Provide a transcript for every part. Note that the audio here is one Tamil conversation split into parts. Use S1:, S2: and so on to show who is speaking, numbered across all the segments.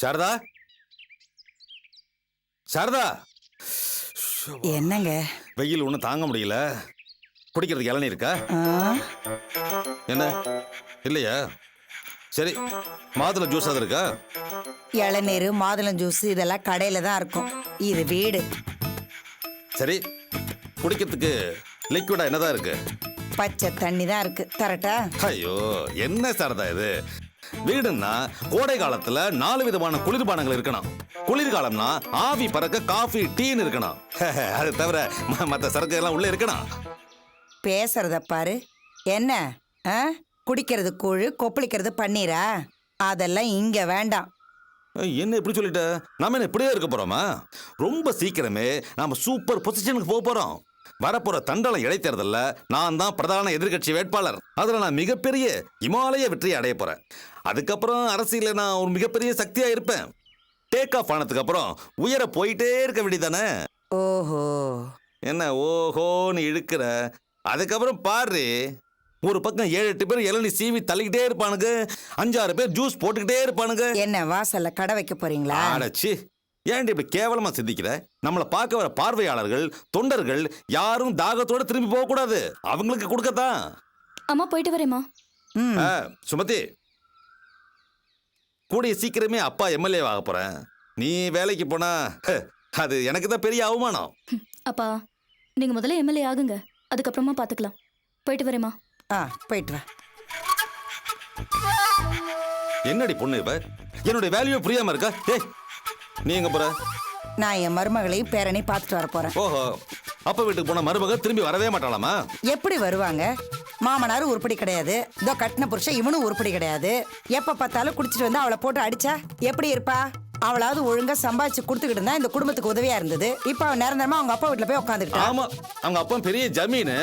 S1: சாரதா, சாரதா.
S2: என்னங்க?
S1: வெயில் ஒன்றும் தாங்க முடியல. குடிக்கிறதுக்கு இளநீ இருக்கா? என்ன இல்லையா? சரி, மாதுளை ஜூஸ் அது இருக்கா?
S2: இளநீர், மாதுளம் ஜூஸ் இதெல்லாம் கடையில தான் இருக்கும். இது வீடு.
S1: சரி, குடிக்கிறதுக்கு லிக்விடா என்னதான் இருக்கு?
S2: பச்சை தண்ணி தான் இருக்கு. தரட்டா?
S1: ஐயோ, என்ன சாரதா இது? வீடுன்னா கோடை காலத்துல 4 விதமான குளிர்பானங்கள் இருக்கணும். குளிர்காலம்னா ஆவி பறக்க காஃபி டீன்னு இருக்கணும். அது தவிர மற்ற சரக்கு எல்லாம் உள்ள இருக்கணும்.
S2: பேசுறத பாரு. என்ன குடிக்கிறது கூழ், கொப்பளிக்கிறது பன்னீரா? அதெல்லாம் இங்க வேண்டாம்.
S1: என்ன இப்படி சொல்லிட்ட? நாம என்ன இப்படியே இருக்க போறோமா? ரொம்ப சீக்கிரமே நாம சூப்பர் பொசிஷனுக்கு போக போறோம். வரப்போற தண்டலம் இடைத்தேர்தல்ல நான் தான் பிரதான எதிர்கட்சி வேட்பாளர். அதுல நான் மிகப்பெரிய இமாலய வெற்றியை அடைய போறேன். அதுக்கப்புறம் அரசியல நான் ஒரு மிகப்பெரிய சக்தியா இருப்பேன். டேக் ஆஃப் ஆனதுக்கு அப்புறம் உயர போயிட்டே இருக்க வேண்டியதானே?
S2: ஓஹோ.
S1: என்ன ஓஹோன்னு இழுக்கிற? அதுக்கப்புறம் பாரு, ஒரு பக்கம் 7-8 பேர் இளநீ சீவி தள்ளிக்கிட்டே இருப்பானுங்க, 5-6 பேர் ஜூஸ் போட்டுக்கிட்டே இருப்பானுங்க.
S2: என்ன வாசல்ல கடை வைக்க போறீங்களா?
S1: அடச்சி, ஏன்டி இப்படி கேவலமா சிந்திக்கிற? நம்மளை பார்க்க வர பார்வையாளர்கள், தொண்டர்கள் யாரும் தாகத்தோட திரும்பி போக கூடாது. அவங்களுக்கு கொடுக்கத்தான்.
S3: அம்மா போயிட்டு வரேம்மா.
S1: சுமதி, கூடிய சீக்கிரமே அப்பா எம்எல்ஏ ஆக போறேன். நீ வேலைக்கு போனா அது எனக்கு தான் பெரிய அவமானம்.
S3: அப்பா, நீங்க முதல்ல எம்எல்ஏ ஆகுங்க, அதுக்கப்புறமா பாத்துக்கலாம். போயிட்டு வரேம்மா.
S2: போயிட்டு வா.
S1: என்னடி பொண்ணு இவ? என்னுடைய வேல்யூ புரியாம இருக்கா? ஏய், நீ எங்க போற?
S2: நான் என் மருமகளையும் பேரனையும் பார்த்துட்டு வர போறேன்.
S1: ஓஹோ, அப்பா வீட்டுக்கு போன மருமக திரும்பி வரவே மாட்டாளாமா?
S2: எப்படி வருவாங்க? மாமனாரும் உருப்படி கிடையாது, இதோ கட்டின புருஷன் இவனும் உருப்படி கிடையாது. எப்ப பார்த்தாலும் குடிச்சிட்டு வந்து அவளை போட்டு அடிச்சா எப்படி இருப்பா? அவளாவது ஒழுங்கா சம்பாதிச்சு கொடுத்துக்கிட்டு இருந்தா இந்த குடும்பத்துக்கு உதவியா இருந்தது. இப்ப அவன் நிரந்தரமா அவங்க அப்பா வீட்டுல போய் உட்காந்துக்கிட்டா.
S1: ஆமா, அவங்க அப்பா பெரிய ஜமீனு,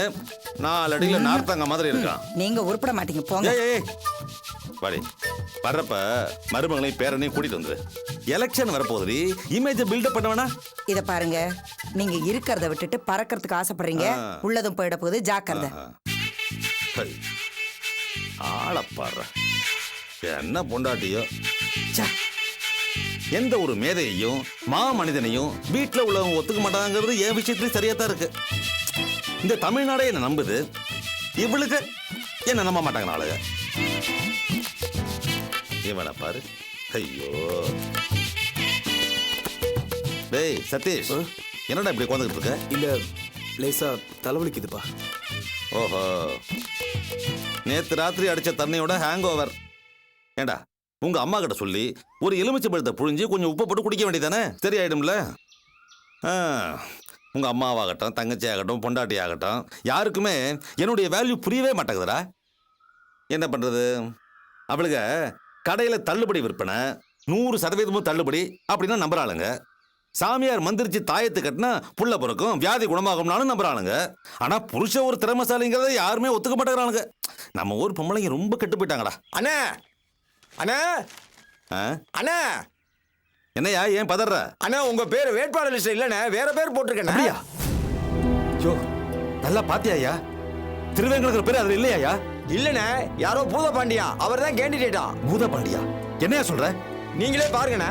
S1: 4 அடியில நார்த்தங்க மாதிரி இருக்கான்.
S2: நீங்க உருப்பட மாட்டீங்க, போங்க.
S1: வாடி, வர்றப்ப மருமகளையும் பேரனையும் கூட்டிட்டு வந்து. எலெக்ஷன் வரப்போகுது, இமேஜ் பில்டப் பண்ண வேணா?
S2: இத பாருங்க, நீங்க இருக்கிறத விட்டுட்டு பறக்கிறதுக்கு ஆசைப்படுறீங்க. உள்ளதும் போயிட போகுது, ஜாக்கிரதை.
S1: ஆளப்பாடுற என்ன பொண்டாட்டியோ. எந்த ஒரு மேதையையும் மா மனிதனையும் வீட்டில் உள்ளவங்க ஒத்துக்க மாட்டாங்கிறது என் விஷயத்துலயும் சரியா தான் இருக்கு. இந்த தமிழ்நாடே என்ன நம்புது, இவளுக்கு என்ன நம்ப மாட்டாங்க நாளுங்க. இவனை பாரு. ஐயோ டேய் சதீஷ், என்னடா இப்படி உட்காந்துக்கிட்டு இருக்க?
S4: இல்ல, லேசா தலைவலிக்குதுப்பா.
S1: ஓஹோ, நேத்து ராத்திரி அடிச்ச தண்ணியோட ஹேங் ஓவர். ஏண்டா, உங்க அம்மா கிட்ட சொல்லி ஒரு எலுமிச்சை பழத்தை புழிஞ்சு கொஞ்சம் உப்பு போட்டு குடிக்க வேண்டியதானே? சரியாயிடும்ல. உங்க அம்மாவாகட்டும், தங்கச்சி ஆகட்டும், பொண்டாட்டி ஆகட்டும், யாருக்குமே என்னுடைய வேல்யூ புரியவே மாட்டேங்குதுடா. என்ன பண்றது? அவளுங்க கடையில தள்ளுபடி விற்பனை 100% தள்ளுபடி அப்படின்னா நம்புறாளுங்க. சாமியார் மந்திரிச்சு தாயத்து கட்டினா புள்ள பிறக்கும், வியாதி குணமாகும்னாலும் நம்புறாளுங்க. ஆனா புருஷ ஒரு திறமசாலிங்கிறத யாருமே ஒத்துக்க மாட்டேங்கிறானுங்க. நம்ம ஊர் பொம்பளைங்க ரொம்ப கெட்டு போயிட்டாங்கடா.
S4: அண்ணே அண்ணே அண்ணே.
S1: என்னையா ஏன் பதற?
S4: அண்ணா, உங்க பேர் வேட்பாளர் லிஸ்ட் இல்லண்ணே, வேற பேர் போட்டிருக்கேன்.
S1: அப்படியா? ஐயோ, நல்லா பாத்தியாயா? திருவேங்கடங்கிற பேர் அதுல இல்லையா?
S4: இல்லண்ணே, யாரோ பூத பாண்டியா, அவர் தான் கேண்டிடேட்டா.
S1: பூத பாண்டியா? என்னையா சொல்ற?
S4: நீங்களே பாருங்கண்ணே.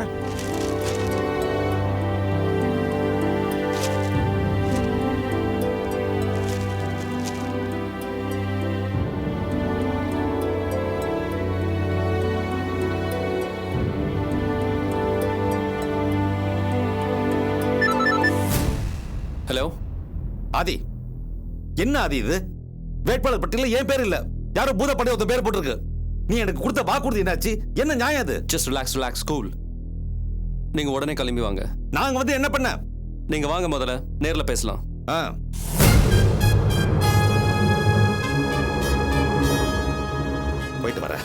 S1: ஹலோ ஆதி, என்ன ஆதி இது? வேட்பாளர் பட்டியல ஏன் பேர் இல்ல, யாரோ பூத பாண்டியா ஒருத்த பேர் போட்டிருக்கு. நீ எனக்கு கொடுத்த வாக்குறுதி என்னாச்சு? என்ன நியாயம் அது?
S5: Just relax cool. நீங்க உடனே கிளம்பி வாங்க.
S1: நாங்க வந்து என்ன பண்ண?
S5: நீங்க வாங்க, முதல்ல நேர்ல பேசலாம்.
S1: போயிட்டு வர.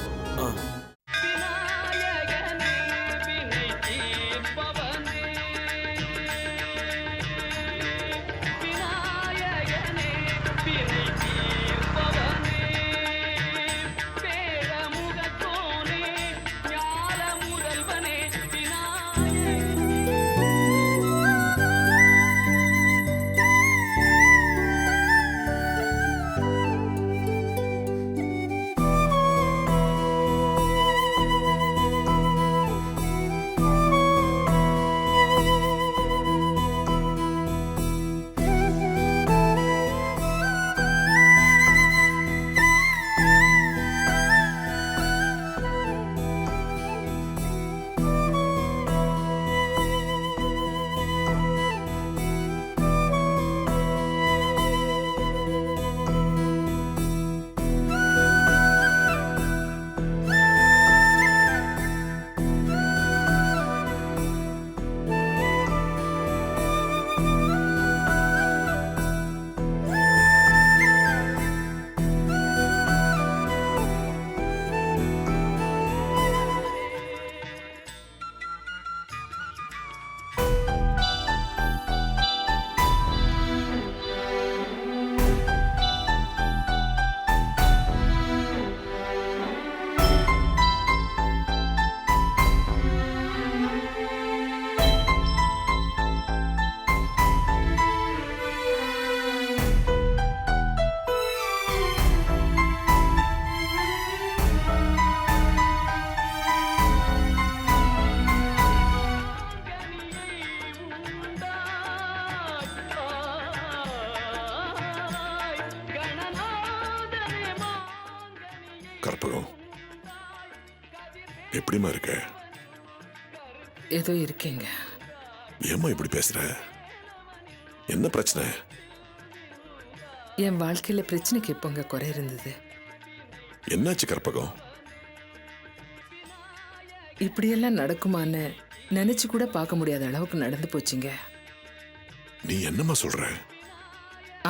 S6: கற்பகம், எப்படிமா இருக்க?
S7: ஏதோ இருக்கேங்க.
S6: ஏம்மா இப்படி பேசுற? என்ன பிரச்சனை?
S7: என் வாழ்க்கையில பிரச்சனைக்கு எப்போங்க குறை இருந்தது?
S6: என்னாச்சு கற்பகம்?
S7: இப்படியெல்லாம் நடக்குமான்னு நினைச்சு கூட பார்க்க முடியாத அளவுக்கு நடந்து போச்சுங்க.
S6: நீ என்னம்மா சொல்ற?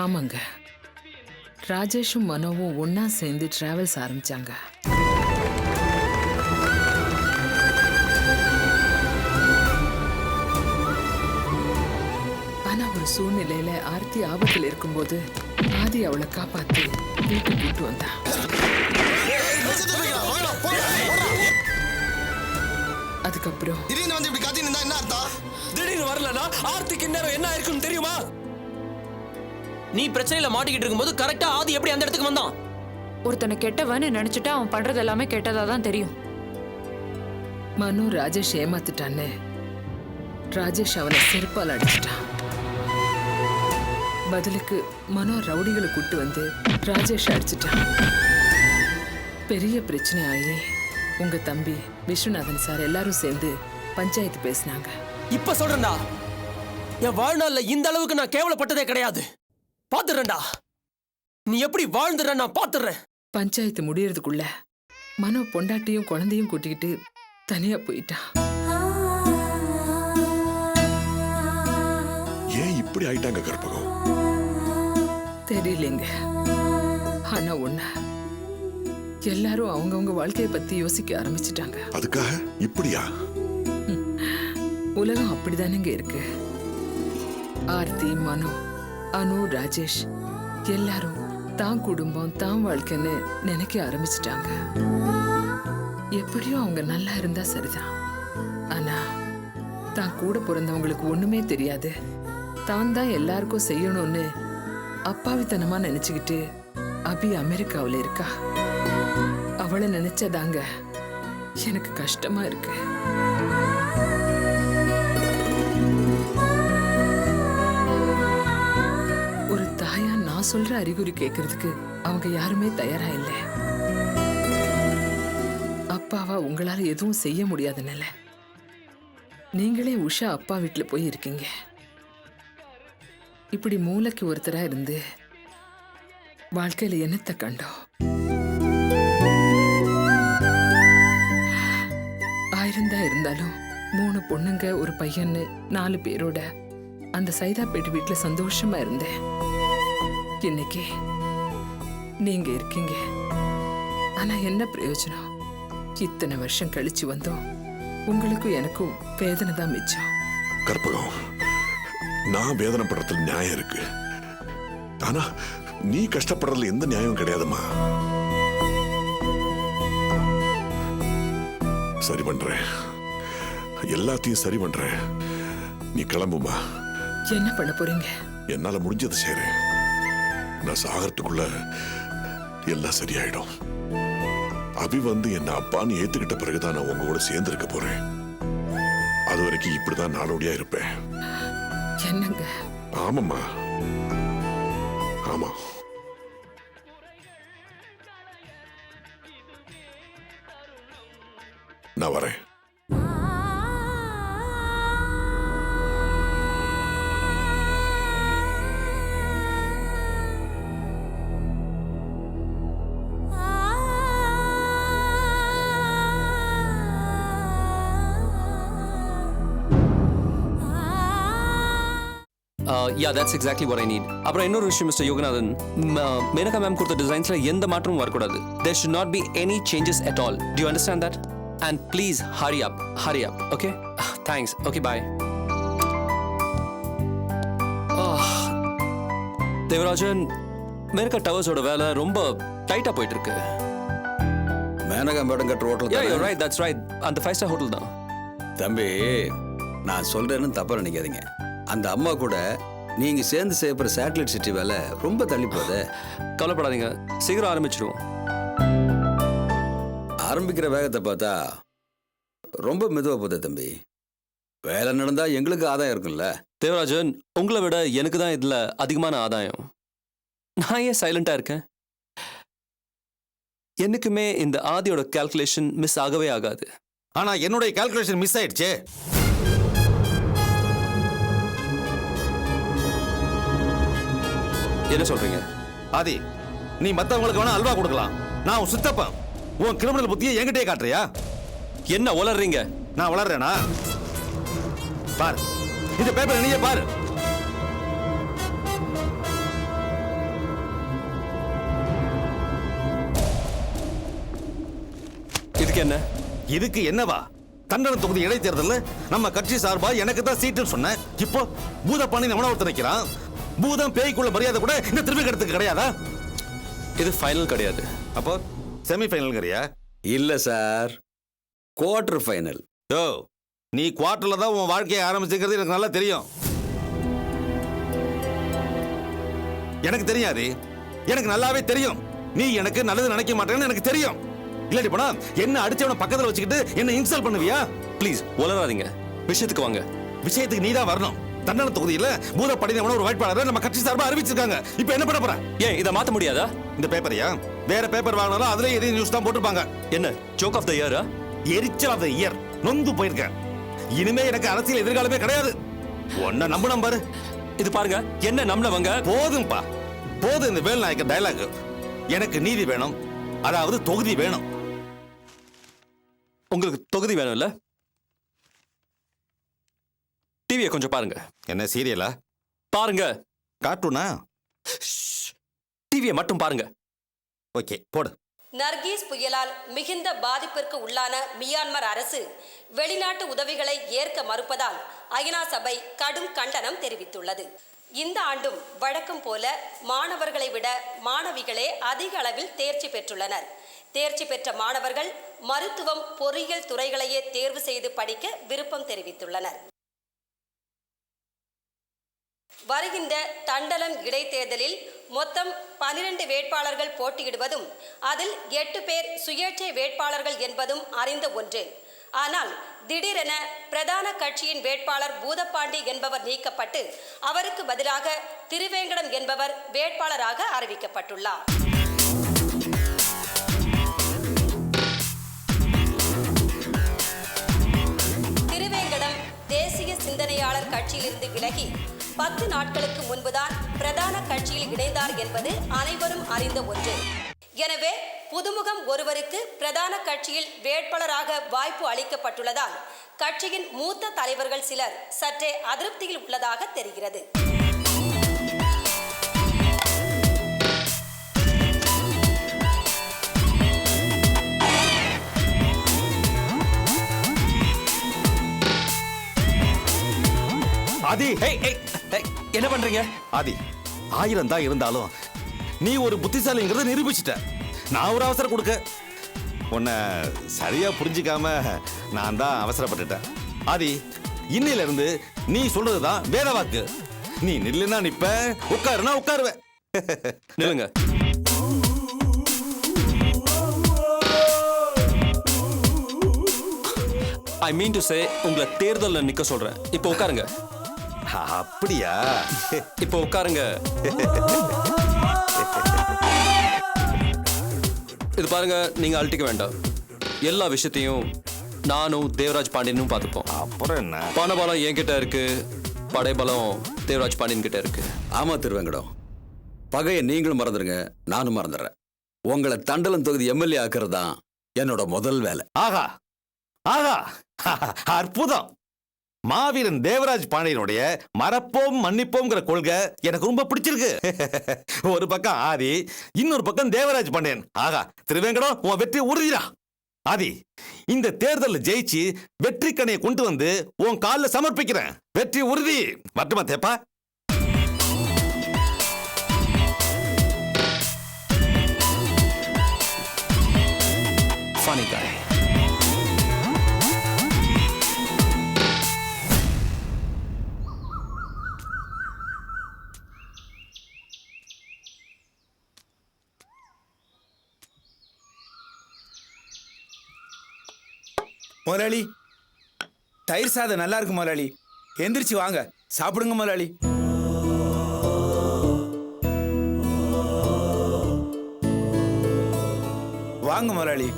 S7: ஆமாங்க, ராஜேஷும் மனோவும் ஒன்னா சேர்ந்து டிராவல்ஸ் ஆரம்பிச்சாங்க. ஆனா ஒரு சூழ்நிலையில ஆர்த்தி ஆபத்தில் இருக்கும்போது ஆதி அவளை காப்பாத்தி வீட்டுக்கு கூட்டு வந்தா. அதுக்கப்புறம்
S8: திடீர்னு வந்து இப்படி கத்தின்னு இருந்தா என்ன அர்த்தம்?
S9: திடீர்னு வரலனா ஆர்த்திக்கு நேரம் என்ன ஆயிருக்குன்னு தெரியுமா? நீ பிரச்சனையில மாட்டிக்கிட்டு இருக்கும்போது கரெக்டா ஆதி எப்படி அந்த இடத்துக்கு வந்தான்?
S10: ஒருத்தனை கெட்டவன்னு நினைச்சிட்டா அவன் பண்றது எல்லாமே கெட்டதா தான் தெரியும்.
S7: மனு ராஜேஷ் ஏமாத்திட்டான்னு ராஜேஷ் அவனை செருப்பால் அடிச்சிட்டான். பதிலுக்கு மனோ ரவுடிகளை கூட்டு வந்து ராஜேஷ் அடிச்சிட்டான். பெரிய பிரச்சனை ஆகி உங்க தம்பி விஸ்வநாதன் சார் எல்லாரும் சேர்ந்து பஞ்சாயத்து பேசினாங்க.
S9: இப்ப சொல்றேன்டா, என் வாழ்நாள்ல இந்த அளவுக்கு நான் கேவலப்பட்டதே கிடையாது. பாத்துறேன்டா, நீ எப்படி வாழ்ந்துற நான் பாத்துறேன்.
S7: பஞ்சாயத்து முடியறதுக்குள்ள மனோ பொண்டாட்டியும் குழந்தையும் கூட்டிக்கிட்டு தனியா போயிட்டான்.
S6: ஏன் இப்படி ஆயிட்டாங்க கற்பகம்?
S7: தெரியலைங்க. ஆனா ஒண்ணு, எல்லாரும் அவங்கவங்க வாழ்க்கையை பத்தி யோசிக்க ஆரம்பிச்சிட்டாங்க.
S6: அதுக்காக இப்படியா?
S7: உலகம் அப்படிதானேங்க இருக்கு. ஆர்த்தி, மனு, அனு, ராஜேஷ் எல்லாரும் தான் குடும்பம் தான் வாழ்க்கைன்னு நினைக்க ஆரம்பிச்சிட்டாங்க. எப்படியோ அவங்க நல்லா இருந்தா சரிதான். ஆனா தான் கூட பிறந்தவங்களுக்கு ஒண்ணுமே தெரியாது, தான் தான் எல்லாருக்கும் செய்யணும்னு அப்பாவித்தனமா நினைச்சுக்கிட்டு அபி அமெரிக்காவில் இருக்கா. அவளை நினைச்சதாங்க எனக்கு கஷ்டமா இருக்கு. ஒரு தாயா நான் சொல்ற அறிகுறி கேட்கறதுக்கு அவங்க யாருமே தயாரா இல்லை. அப்பாவா உங்களால எதுவும் செய்ய முடியாதுனால நீங்களே உஷா அப்பா வீட்டுல போய் இருக்கீங்க. இப்படி மூளைக்கு ஒருத்தரா இருந்து வாழ்க்கையில என்னத்தை கண்டோம்? ஆயிருந்தா இருந்தாலும் 3 பொண்ணுங்க ஒரு பையன்னு 4 பேரோட அந்த சைதாப்பேட்டு வீட்டுல சந்தோஷமா இருந்தேன். இன்னைக்கு நீங்க இருக்கீங்க. ஆனா என்ன பிரயோஜனம்? இத்தனை வருஷம் கழிச்சு வந்தோம், உங்களுக்கும் எனக்கும் வேதனை தான் மிச்சம்.
S6: கற்பகம், நான் வேதனைப்படுறதுல நியாயம் இருக்கு. ஆனா நீ கஷ்டப்படுறதுல எந்த நியாயமும் கிடையாதுமா. சரி பண்றேன், எல்லாத்தையும் சரி பண்றேன். நீ கிளம்புமா.
S7: என்ன பண்ண போறீங்க?
S6: என்னால முடிஞ்சதை செய்றேன். நான் சாகறதுக்குள்ள எல்லாம் சரியாயிடும். அபி வந்து என்ன அப்பான்னு ஏத்துக்கிட்ட பிறகுதான் நான் உங்க கூட சேர்ந்து இருக்க போறேன். அது வரைக்கும் இப்படிதான் நாளோடியா இருப்பேன்.
S7: என்னங்க?
S6: ஆமாம்மா, ஆமா. நான் வரேன்.
S5: Yeah, that's exactly what I need. அப்புறம் இன்னொரு விஷயம் மிஸ்டர் யோகநாதன், மேனகா மேம் கொடுத்த டிசைன்ஸ்ல எந்த மாற்றமும் வரக்கூடாது. There should not be any changes at all. Do you understand that? And please hurry up, okay? Thanks. Okay, bye. Devarajan, Maneka டவர்ஸோட வேலை ரொம்ப டைட்டா போயிட்டு இருக்கு.
S11: மேனகா மேடம் கட்டுற hotel?
S5: Yeah, you're right, that's right. அந்த 5-star ஹோட்டல் தான்.
S11: தம்பி, நான் சொல்றேன்னு தப்பா நினைக்காதீங்க. அந்த அம்மா கூட நீங்க சேர்ந்து செய்யப்படுற சேட்டலைட் சிட்டி வேலை ரொம்ப தள்ளி போகுது.
S5: கவலைப்படாதீங்க, சீக்கிரம் ஆரம்பிச்சிடுவோம்.
S11: ஆரம்பிக்கிற வேகத்தை பார்த்தா ரொம்ப மெதுவா போகுது தம்பி. வேலை நடந்தா எங்களுக்கு ஆதாயம் இருக்கும்ல.
S5: தேவராஜன், உங்களை விட எனக்கு தான் இதுல அதிகமான ஆதாயம். நான் ஏன் சைலண்டா இருக்கேன்? என்னைக்குமே இந்த ஆதியோட கால்குலேஷன் மிஸ் ஆகவே ஆகாது.
S1: ஆனா என்னுடைய கால்குலேஷன் மிஸ் ஆயிடுச்சே.
S5: என்ன சொல்றீங்க?
S1: ஆதி, நீ மத்தவங்களுக்கு வேணா அல்வா கொடுக்கலாம். நான் உன் சித்தப்பன். உன் கிரிமினல் புத்தியை என்கிட்டயே காட்டுறியா?
S5: என்ன உளறீங்க?
S1: நான் வளர்றேனா? பாரு, இந்த பேப்பர் நீயே பாரு.
S5: இதுக்கு என்ன?
S1: இதுக்கு என்னவா? தண்டனை தொகுதி இடைத்தேர்தல் நம்ம கட்சி சார்பா எனக்கு தான் சீட்டுன்னு சொன்னேன். இப்போ பூதப்பாண்டி நம்மள ஒருத்தர் நிக்கிறான். பூதம் பேய்க்குள்ள மரியாதை கூட இந்த திரும்பி கடத்துக்கு கிடையாதா?
S5: இது ஃபைனல் கிடையாது.
S1: அப்போ செமி ஃபைனல்ங்கறியா?
S11: இல்ல சார், குவார்டர் ஃபைனல்.
S1: ஓ, நீ குவார்டர்ல தான் உன் வாழ்க்கையை ஆரம்பிச்சுக்கிறது எனக்கு நல்லா தெரியும். எனக்கு தெரியாது, எனக்கு நல்லாவே தெரியும். நீ எனக்கு நல்லது நினைக்க மாட்டேன்னு எனக்கு தெரியும். இல்லாட்டி போனா என்ன அடிச்சவன பக்கத்துல வச்சுக்கிட்டு என்ன இன்சல்ட் பண்ணுவியா?
S5: ப்ளீஸ் உளறாதீங்க, விஷயத்துக்கு வாங்க.
S1: விஷயத்துக்கு நீ தான் வரணும். தண்டனை தொகுதியில பூதப்படினவன ஒரு வேட்பாளரை நம்ம கட்சி சார்பா அறிவிச்சிருக்காங்க. இப்போ என்ன பண்ண போற?
S5: ஏன் இதை மாத்த முடியாதா?
S1: இந்த பேப்பரையா வேற பேப்பர் வாங்கினாலும் அதுல இதே நியூஸ் தான் போட்டுருப்பாங்க.
S5: என்ன ஜோக் ஆஃப் த இயரா?
S1: எரிச்சல் ஆஃப் த இயர். நொந்து போயிருக்கேன். இனிமே எனக்கு அரசியல் எதிர்காலமே கிடையாது. ஒன்ன நம்பணும் பாரு.
S5: இது பாருங்க, என்ன நம்மளவங்க.
S1: போதும்பா, போதும் இந்த வேல் நாயக்க டயலாக். எனக்கு நீதி வேணும், அதாவது தொகுதி வேணும்.
S5: உங்களுக்கு தொகுதி வேணும் இல்ல? டிவியை கொஞ்சம் பாருங்க.
S1: என்ன சீரியலா?
S5: பாருங்க.
S1: கார்ட்டூனா?
S5: டிவியை மட்டும் பாருங்க.
S1: ஓகே, போடு.
S12: நர்கீஸ் புயலால் மிகுந்த பாதிப்பிற்கு உள்ளான மியான்மர் அரசு வெளிநாட்டு உதவிகளை ஏற்க மறுப்பதால் ஐநா சபை கடும் கண்டனம் தெரிவித்துள்ளது. இந்த ஆண்டும் வழக்கம் போல மாணவர்களை விட மாணவிகளே அதிக அளவில் தேர்ச்சி பெற்றுள்ளனர். தேர்ச்சி பெற்ற மாணவர்கள் மருத்துவம், பொறியியல் துறைகளையே தேர்வு செய்து படிக்க விருப்பம் தெரிவித்துள்ளனர். வருகின்ற தண்டலம் இடைத்தேர்தலில் மொத்தம் 12 வேட்பாளர்கள் போட்டியிடுவதும் அதில் 8 பேர் சுயேட்சை வேட்பாளர்கள் என்பதும் அறிந்த ஒன்று. ஆனால் திடீரென பிரதான கட்சியின் வேட்பாளர் பூதப்பாண்டி என்பவர் நீக்கப்பட்டு அவருக்கு பதிலாக திருவேங்கடம் என்பவர் வேட்பாளராக அறிவிக்கப்பட்டுள்ளார். திருவேங்கடம் தேசிய சிந்தனையாளர் கட்சியிலிருந்து விலகி 10 நாட்களுக்கு முன்புதான் பிரதான கட்சியில் இணைந்தார் என்பது அனைவரும் அறிந்த ஒன்று. எனவே புதுமுகம் ஒருவருக்கு பிரதான கட்சியில் வேட்பாளராக வாய்ப்பு அளிக்கப்பட்டுள்ளதால் கட்சியின் மூத்த தலைவர்கள் சிலர் சற்றே அதிருப்தியில் உள்ளதாக தெரிகிறது.
S1: ஆதி,
S5: என்ன பண்றீங்க?
S1: ஆதி, 1000 தான் இருந்தாலும் நீ ஒரு புத்திசாலிங்கிறத நிரூபிச்சிட்ட. நான் ஒரு அவசரம் கொடுக்க உன்னை சரியா புரிஞ்சிக்காம நான் தான் அவசரப்பட்டுட்டேன். ஆதி, இன்னையில இருந்து நீ சொல்றதுதான் வேத வாக்கு. நீ நில்லுனா நிப்ப, உட்காருனா உட்காருவேன்.
S5: நில்லுங்க. ஐ மீன் டு சே உங்களை தேர்தலில் நிக்க சொல்றேன். இப்போ உட்காருங்க.
S1: அப்படியா?
S5: இப்போ உட்காருங்க. இது பாருங்க, நீங்க அழட்டிக்க வேண்டாம். எல்லா விஷயத்தையும் நானும் தேவராஜ் பாண்டியனும் பார்த்துப்போம்.
S1: அப்புறம் என்ன?
S5: பணபலம் என்கிட்ட இருக்கு, படைபலம் தேவராஜ் பாண்டியன் கிட்ட இருக்கு.
S11: ஆமா திருவேங்கடம், பகையை நீங்களும் மறந்துடுங்க, நானும் மறந்துடுறேன். உங்களை தண்டலம் தொகுதி எம்எல்ஏ ஆக்குறது தான் என்னோட முதல் வேலை.
S1: ஆகா ஆகா, அற்புதம். மாவீரன் தேவராஜ் பாண்டியனுடைய மறப்போம் மன்னிப்போம்ங்கிற கொள்கை எனக்கு ரொம்ப பிடிச்சிருக்கு. ஒரு பக்கம் ஆதி, இன்னொரு பக்கம் தேவராஜ் பாண்டியன். ஆகா, திருவேங்கடம் உன் வெற்றி உறுதிடா. ஆதி, இந்த தேர்தலில் ஜெயிச்சு வெற்றி கணையை கொண்டு வந்து உன் காலில் சமர்ப்பிக்கிறேன். வெற்றி உறுதி. மட்டுமா தேப்பா?
S5: Funny guy.
S13: முதலாளி, தயிர் சாதம் நல்லா இருக்கு முதலாளி. எந்திரிச்சு வாங்க, சாப்பிடுங்க முதலாளி. வாங்க முதலாளி.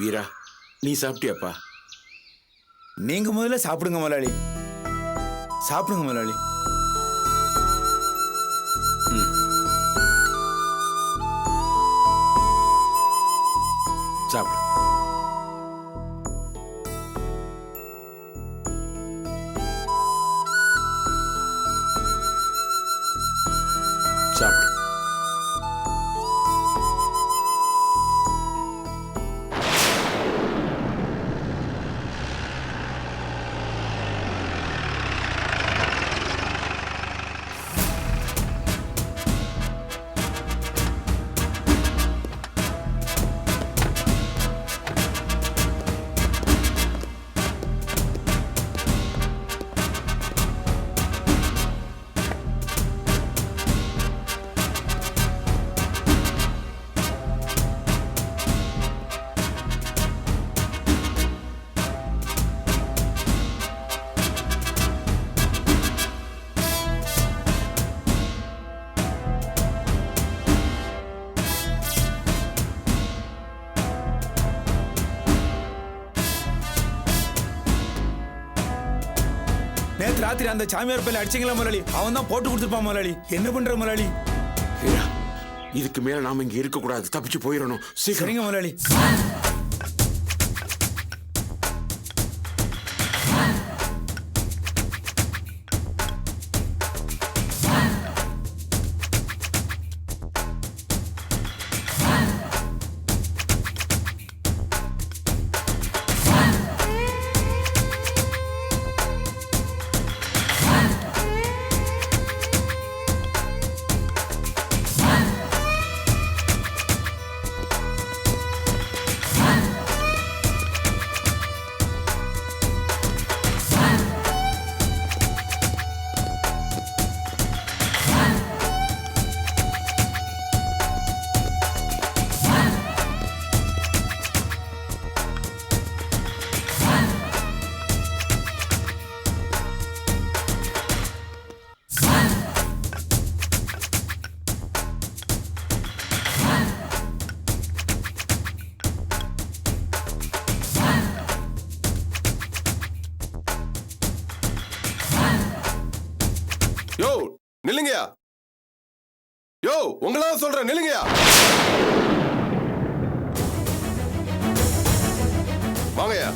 S6: வீரா, நீ சாப்பிட்டியாப்பா?
S13: நீங்க முதல்ல சாப்பிடுங்க முதலாளி. சாப்பிடுங்க முதலாளி.
S6: சாப்பிடு. சாப்பிடு.
S13: நேத்து ராத்திரி அந்த சாமியார் பையில அடிச்சீங்களா முதலாளி? அவன் தான் போட்டு கொடுத்துருப்பான் முதலாளி. என்ன பண்ற முதலாளி?
S6: வீரா, இதுக்கு மேல நாம இங்க இருக்க கூடாது. தப்பிச்சு போயிடணும்.
S13: சரிங்க முதலாளி.
S8: யோ நில்லுங்கயா. யோ உங்களா சொல்றேன், நில்லுங்கயா. வாங்கயா.